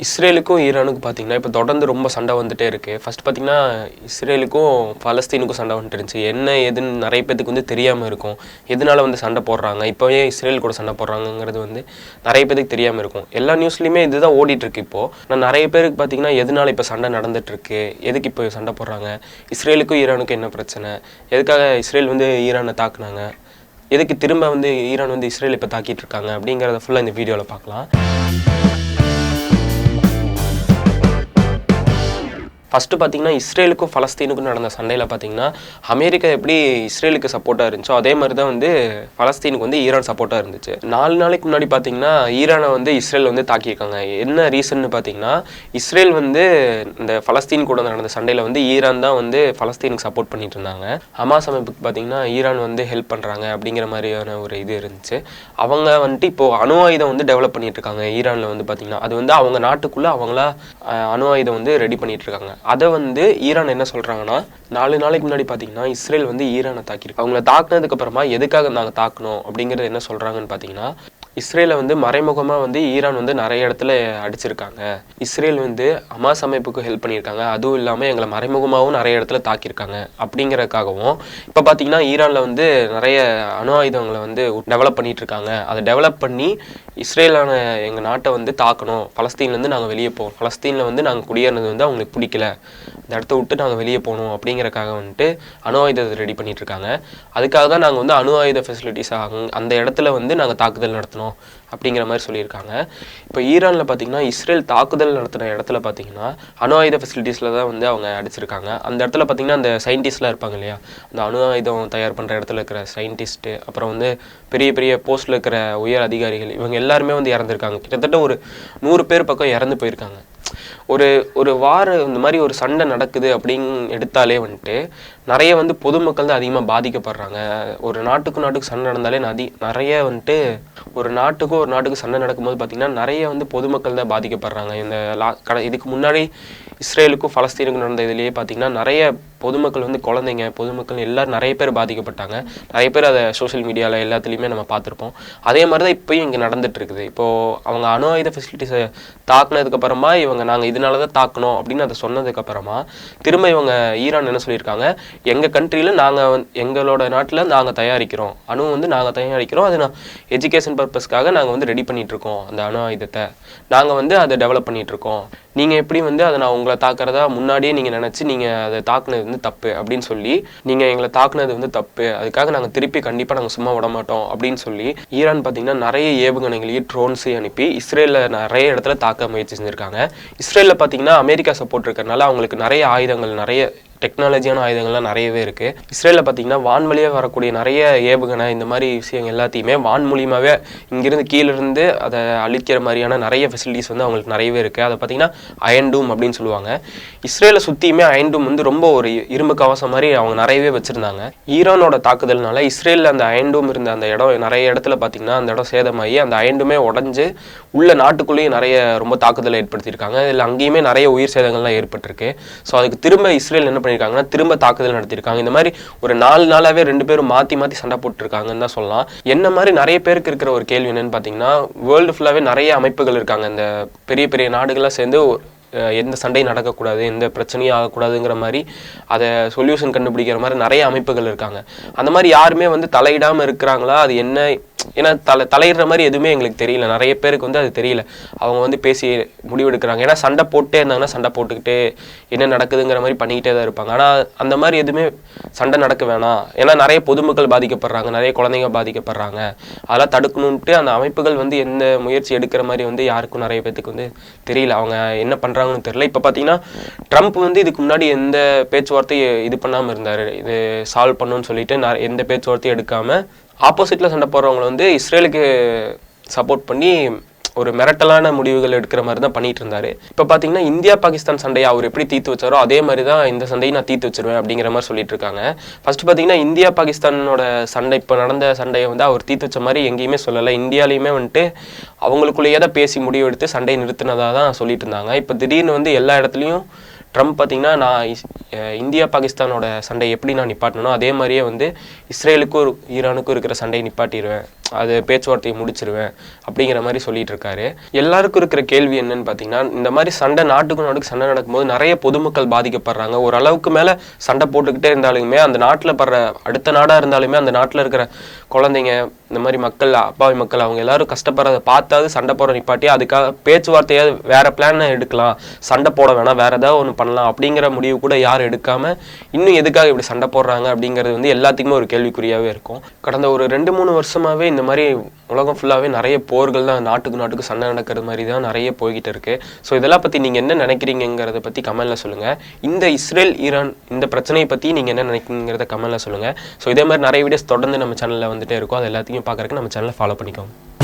இஸ்ரேலுக்கும் ஈரானுக்கும் பார்த்தீங்கன்னா இப்போ தொடர்ந்து ரொம்ப சண்டை வந்துட்டே இருக்குது. ஃபர்ஸ்ட் பார்த்தீங்கன்னா இஸ்ரேலுக்கும் பலஸ்தீனுக்கும் சண்டை வந்துட்டு இருந்துச்சு. என்ன ஏதுன்னு நிறைய பேத்துக்கு வந்து தெரியாமல் இருக்கும். எதனால வந்து சண்டை போடுறாங்க, இப்போவே இஸ்ரேல் கூட சண்டை போடுறாங்கங்கிறது வந்து நிறைய பேருக்கு தெரியாமல் இருக்கும். எல்லா நியூஸ்லையுமே இதுதான் ஓடிட்டுருக்கு. இப்போது நான் நிறைய பேருக்கு பார்த்தீங்கன்னா எதனால இப்போ சண்டை நடந்துட்டுருக்கு, எதுக்கு இப்போ சண்டை போடுறாங்க, இஸ்ரேலுக்கும் ஈரானுக்கும் என்ன பிரச்சனை, எதுக்காக இஸ்ரேல் வந்து ஈரானை தாக்குனாங்க, எதுக்கு திரும்ப வந்து ஈரான் வந்து இஸ்ரேல் இப்போ தாக்கிட்டு இருக்காங்க அப்படிங்கிறத ஃபுல்லாக இந்த வீடியோவில் பார்க்கலாம். ஃபஸ்ட்டு பார்த்தீங்கன்னா இஸ்ரேலுக்கும் பலஸ்தீனுக்கும் நடந்த சண்டையில் பார்த்தீங்கன்னா அமெரிக்கா எப்படி இஸ்ரேலுக்கு சப்போர்ட்டாக இருந்துச்சோ அதே மாதிரி தான் வந்து பலஸ்தீனுக்கு வந்து ஈரான் சப்போர்ட்டாக இருந்துச்சு. 4 நாளைக்கு முன்னாடி பார்த்தீங்கன்னா ஈரானை வந்து இஸ்ரேல் வந்து தாக்கியிருக்காங்க. என்ன ரீசன்னு பார்த்தீங்கன்னா இஸ்ரேல் வந்து இந்த பலஸ்தீன் கூட நடந்த சண்டையில் வந்து ஈரான் தான் வந்து பலஸ்தீனுக்கு சப்போர்ட் பண்ணிட்டு இருந்தாங்க. ஹமாஸ் அமைப்புக்கு பார்த்தீங்கன்னா ஈரான் வந்து ஹெல்ப் பண்ணுறாங்க அப்படிங்கிற மாதிரியான ஒரு இது இருந்துச்சு. அவங்க வந்துட்டு இப்போது அணு ஆயுதம் வந்து டெவலப் பண்ணிட்டு இருக்காங்க. ஈரானில் வந்து பார்த்தீங்கன்னா அது வந்து அவங்க நாட்டுக்குள்ளே அவங்களா அணு ஆயுதம் வந்து ரெடி பண்ணிட்டு இருக்காங்க. அதை வந்து ஈரான் என்ன சொல்கிறாங்கன்னா 4 நாளைக்கு முன்னாடி பார்த்தீங்கன்னா இஸ்ரேல் வந்து ஈரானை தாக்கிருக்கு. அவங்கள தாக்குனதுக்கு அப்புறமா எதுக்காக நாங்கள் தாக்கணும் அப்படிங்கிறது என்ன சொல்கிறாங்கன்னு பார்த்தீங்கன்னா இஸ்ரேலை வந்து மறைமுகமாக வந்து ஈரான் வந்து நிறைய இடத்துல அடிச்சிருக்காங்க. இஸ்ரேல் வந்து ஹமாஸ் அமைப்புக்கு ஹெல்ப் பண்ணியிருக்காங்க. அதுவும் இல்லாமல் எங்களை மறைமுகமாகவும் நிறைய இடத்துல தாக்கியிருக்காங்க அப்படிங்கிறதுக்காகவும் இப்போ பார்த்தீங்கன்னா ஈரானில் வந்து நிறைய அணு ஆயுதங்களை வந்து டெவலப் பண்ணிட்டு இருக்காங்க. அதை டெவலப் பண்ணி இஸ்ரேலான எங்கள் நாட்டை வந்து தாக்கணும், பலஸ்தீன்லேருந்து நாங்கள் வெளியே போவோம், பலஸ்தீனில் வந்து நாங்கள் குடியேறினது வந்து அவங்களுக்கு பிடிக்கல, இந்த இடத்த விட்டு நாங்கள் வெளியே போகணும் அப்படிங்கிறக்காக வந்துட்டு அணு ஆயுதத்தை ரெடி பண்ணிட்டு இருக்காங்க. அதுக்காக தான் நாங்கள் வந்து அணு ஆயுத ஃபெசிலிட்டிஸ் அந்த இடத்துல வந்து நாங்கள் தாக்குதல் நடத்தணும் அப்படிங்கிற மாதிரி சொல்லியிருக்காங்க. இப்போ ஈரானில் பார்த்தீங்கன்னா இஸ்ரேல் தாக்குதல் நடத்தின இடத்துல பார்த்தீங்கன்னா அணு ஆயுத ஃபெசிலிட்டிஸில் தான் வந்து அவங்க அடிச்சிருக்காங்க. அந்த இடத்துல பார்த்தீங்கன்னா அந்த சயின்டிஸ்ட்லாம் இருப்பாங்க இல்லையா, அந்த அணு ஆயுதம் தயார் பண்ணுற இடத்துல இருக்கிற சயின்டிஸ்ட்டு, அப்புறம் வந்து பெரிய பெரிய போஸ்ட்டில் இருக்கிற உயர் அதிகாரிகள், இவங்க எல்லாருமே வந்து இறந்துருக்காங்க. கிட்டத்தட்ட ஒரு 100 பேர் பக்கம் இறந்து போயிருக்காங்க. ஒரு வாரம் இந்த மாதிரி ஒரு சண்டை நடக்குது அப்படின்னு எடுத்தாலே வந்துட்டு நிறைய வந்து பொதுமக்கள் தான் அதிகமாக பாதிக்கப்படுறாங்க. ஒரு நாட்டுக்கு சண்டை நடந்தாலே நிறைய வந்துட்டு ஒரு நாட்டுக்கு சண்டை நடக்கும்போது பார்த்திங்கன்னா நிறைய வந்து பொதுமக்கள் தான் பாதிக்கப்படுறாங்க. இந்த இதுக்கு முன்னாடி இஸ்ரேலுக்கும் பலஸ்தீனுக்கும் நடந்த இதுலேயே பார்த்திங்கன்னா நிறைய பொதுமக்கள் வந்து குழந்தைங்க பொதுமக்கள் எல்லோரும் நிறைய பேர் பாதிக்கப்பட்டாங்க. நிறைய பேர் அதை சோஷியல் மீடியாவில் எல்லாத்துலேயுமே நம்ம பார்த்துருப்போம். அதே மாதிரி தான் இப்போயும் இங்கே நடந்துட்டு இருக்குது. இப்போது அவங்க அணு ஆயுத ஃபெசிலிட்டிஸை தாக்குனதுக்கப்புறமா நாங்கள் இதனால தான் தாக்கணும் அப்படின்னு அதை சொன்னதுக்கப்புறமா திரும்ப இவங்க ஈரான் என்ன சொல்லியிருக்காங்க, எங்கள் கண்ட்ரியில் எங்களோட நாட்டில் நாங்கள் தயாரிக்கிறோம், அணு வந்து நாங்கள் தயாரிக்கிறோம், அது எஜுகேஷன் பர்பஸ்க்காக நாங்கள் வந்து ரெடி பண்ணிகிட்ருக்கோம், அந்த அணு ஆயுதத்தை நாங்கள் வந்து அதை டெவலப் பண்ணிகிட்ருக்கோம், நீங்கள் எப்படி வந்து அதை நான் உங்களை தாக்குறதா முன்னாடியே நீங்கள் நினச்சி நீங்கள் அதை தாக்குனது வந்து தப்பு அப்படின்னு சொல்லி, நீங்கள் எங்களை தாக்குனது வந்து தப்பு, அதுக்காக நாங்கள் திருப்பி கண்டிப்பாக நாங்கள் சும்மா விட மாட்டோம் அப்படின்னு சொல்லி ஈரான் பார்த்திங்கன்னா நிறைய ஏவுகணைகளையும் ட்ரோன்ஸையும் அனுப்பி இஸ்ரேலில் நிறைய இடத்துல தாக்க முயற்சி செஞ்சுருக்காங்க. இஸ்ரேலில் பார்த்திங்கன்னா அமெரிக்கா சப்போர்ட் இருக்கிறதுனால அவங்களுக்கு நிறைய ஆயுதங்கள், நிறைய டெக்னாலஜியான ஆயுதங்கள்லாம் நிறையவே இருக்குது. இஸ்ரேலில் பார்த்திங்கன்னா வான்வழியாக வரக்கூடிய நிறைய ஏவுகணை இந்த மாதிரி விஷயங்கள் எல்லாத்தையுமே வான் மூலியமாகவே இங்கேருந்து கீழேருந்து அதை அழிக்கிற மாதிரியான நிறைய ஃபெசிலிட்டிஸ் வந்து அவங்களுக்கு நிறையவே இருக்குது. அதை பார்த்திங்கன்னா அயன் டூம் அப்படின்னு சொல்லுவாங்க. இஸ்ரேலை சுற்றியுமே அயன் டூம் வந்து ரொம்ப ஒரு இரும்பு கவசம் மாதிரி அவங்க நிறையவே வச்சுருந்தாங்க. ஈரானோட தாக்குதல்னால இஸ்ரேலில் அந்த அயன் டூம் இருந்த அந்த இடம் நிறைய இடத்துல பார்த்திங்கன்னா அந்த இடம் சேதமாகி அந்த அயன் டூமே உடஞ்சி உள்ள நாட்டுக்குள்ளேயும் நிறைய ரொம்ப தாக்குதலை ஏற்படுத்தியிருக்காங்க. இதில் அங்கேயுமே நிறைய உயிர் சேதங்கள்லாம் ஏற்பட்டிருக்கு. ஸோ அதுக்கு திரும்ப இஸ்ரேல் என்ன பண்ணியிருக்காங்கன்னா திரும்ப தாக்குதல் நடத்தியிருக்காங்க. இந்த மாதிரி ஒரு 4 நாளாகவே 2 பேரும் மாற்றி சண்டை போட்டுருக்காங்கன்னு தான் சொல்லலாம். என்ன மாதிரி நிறைய பேருக்கு இருக்கிற ஒரு கேள்வி என்னன்னு பார்த்தீங்கன்னா, வேர்ல்டு ஃபுல்லாகவே நிறைய அமைப்புகள் இருக்காங்க. இந்த பெரிய பெரிய நாடுகள்லாம் சேர்ந்து எந்த சண்டையும் நடக்கக்கூடாது, எந்த பிரச்சனையும் ஆகக்கூடாதுங்கிற மாதிரி அதை சொல்யூஷன் கண்டுபிடிக்கிற மாதிரி நிறைய அமைப்புகள் இருக்காங்க. அந்த மாதிரி யாருமே வந்து தலையிடாமல் இருக்கிறாங்களா, அது என்ன, ஏன்னா தலையிடுற மாதிரி எதுவுமே எங்களுக்கு தெரியல. நிறைய பேருக்கு வந்து அது தெரியல. அவங்க வந்து பேசி முடிவெடுக்கிறாங்க. ஏன்னா சண்டை போட்டே இருந்தாங்கன்னா சண்டை போட்டுக்கிட்டே என்ன நடக்குதுங்கிற மாதிரி பண்ணிக்கிட்டே தான் இருப்பாங்க. ஆனால் அந்த மாதிரி எதுவுமே சண்டை நடக்க வேணாம், ஏன்னா நிறைய பொதுமக்கள் பாதிக்கப்படுறாங்க, நிறைய குழந்தைங்க பாதிக்கப்படுறாங்க, அதெல்லாம் தடுக்கணுன்ட்டு அந்த அமைப்புகள் வந்து எந்த முயற்சி எடுக்கிற மாதிரி வந்து யாருக்கும் நிறைய பேத்துக்கு வந்து தெரியல. அவங்க என்ன பண்ணுறாங்கன்னு தெரியல. இப்போ பார்த்தீங்கன்னா ட்ரம்ப் வந்து இதுக்கு முன்னாடி எந்த பேச்சுவார்த்தையும் இது பண்ணாமல் இருந்தார், இது சால்வ் பண்ணணும்னு சொல்லிட்டு எந்த பேச்சுவார்த்தையும் எடுக்காமல் ஆப்போசிட்டில் சண்டை போடுறவங்களை வந்து இஸ்ரேலுக்கு சப்போர்ட் பண்ணி ஒரு மிரட்டலான முடிவுகள் எடுக்கிற மாதிரி தான் பண்ணிட்டு இருந்தாரு. இப்போ பார்த்தீங்கன்னா இந்தியா பாகிஸ்தான் சண்டையை அவர் எப்படி தீர்த்து வச்சாரோ அதே மாதிரி தான் இந்த சண்டையை நான் தீர்த்து வச்சிருவேன் அப்படிங்கிற மாதிரி சொல்லிட்டு இருக்காங்க. ஃபர்ஸ்ட் பார்த்தீங்கன்னா இந்தியா பாகிஸ்தானோட சண்டை, இப்போ நடந்த சண்டையை வந்து அவர் தீர்த்து வச்ச மாதிரி எங்கேயுமே சொல்லலை. இந்தியாலையுமே வந்துட்டு அவங்களுக்குள்ளேயே தான் பேசி முடிவெடுத்து சண்டையை நிறுத்தினதாக தான் சொல்லிட்டு இருந்தாங்க. இப்போ திடீர்னு வந்து எல்லா இடத்துலையும் ட்ரம்ப் பார்த்திங்கன்னா நான் இந்தியா பாகிஸ்தானோட சண்டை எப்படி நான் நிப்பாட்டணும் அதே மாதிரியே வந்து இஸ்ரேலுக்கும் ஈரானுக்கும் இருக்கிற சண்டையை நிப்பாட்டிடுவேன் அது பேச்சுவார்த்தையை முடிச்சிருவேன் அப்படிங்கிற மாதிரி சொல்லிட்டு இருக்காரு. எல்லாருக்கும் இருக்கிற கேள்வி என்னன்னு பார்த்தீங்கன்னா, இந்த மாதிரி சண்டை நாட்டுக்கு சண்டை நடக்கும்போது நிறைய பொதுமக்கள் பாதிக்கப்படுறாங்க. ஓரளவுக்கு மேலே சண்டை போட்டுக்கிட்டே இருந்தாலுமே அந்த நாட்டில் படுற அடுத்த நாடாக இருந்தாலுமே அந்த நாட்டில் இருக்கிற குழந்தைங்க, இந்த மாதிரி மக்கள், அப்பாவி மக்கள், அவங்க எல்லாரும் கஷ்டப்படுறத பார்த்தாவது சண்டை போட நிப்பாட்டி அதுக்காக பேச்சுவார்த்தையாவது வேற பிளான் எடுக்கலாம், சண்டை போட வேணாம், வேற ஏதாவது ஒன்று பண்ணலாம் அப்படிங்கிற முடிவு கூட யாரும் எடுக்காம இன்னும் எதுக்காக இப்படி சண்டை போடுறாங்க அப்படிங்கிறது வந்து எல்லாத்துக்குமே ஒரு கேள்விக்குறியாகவே இருக்கும். கடந்த ஒரு 2-3 வருஷமாவே இந்த மாதிரி உலகம் ஃபுல்லாகவே நிறைய போர்கள் தான், நாட்டுக்கு சண்டை நடக்கிறது மாதிரி தான் நிறைய போய்கிட்டு இருக்கு. ஸோ இதெல்லாம் பற்றி நீங்கள் என்ன நினைக்கிறீங்கிறத பற்றி கமெண்ட்ல சொல்லுங்கள். இந்த இஸ்ரேல் ஈரான் இந்த பிரச்சனையை பற்றி நீங்கள் என்ன நினைக்கிறீங்கிறத கமெண்ட்ல சொல்லுங்கள். ஸோ இதே மாதிரி நிறைய வீடியோஸ் தொடர்ந்து நம்ம சேனலில் வந்துட்டே இருக்கும். அது எல்லாத்தையும் பார்க்குறதுக்கு நம்ம சேனலை ஃபாலோ பண்ணிக்கோங்க.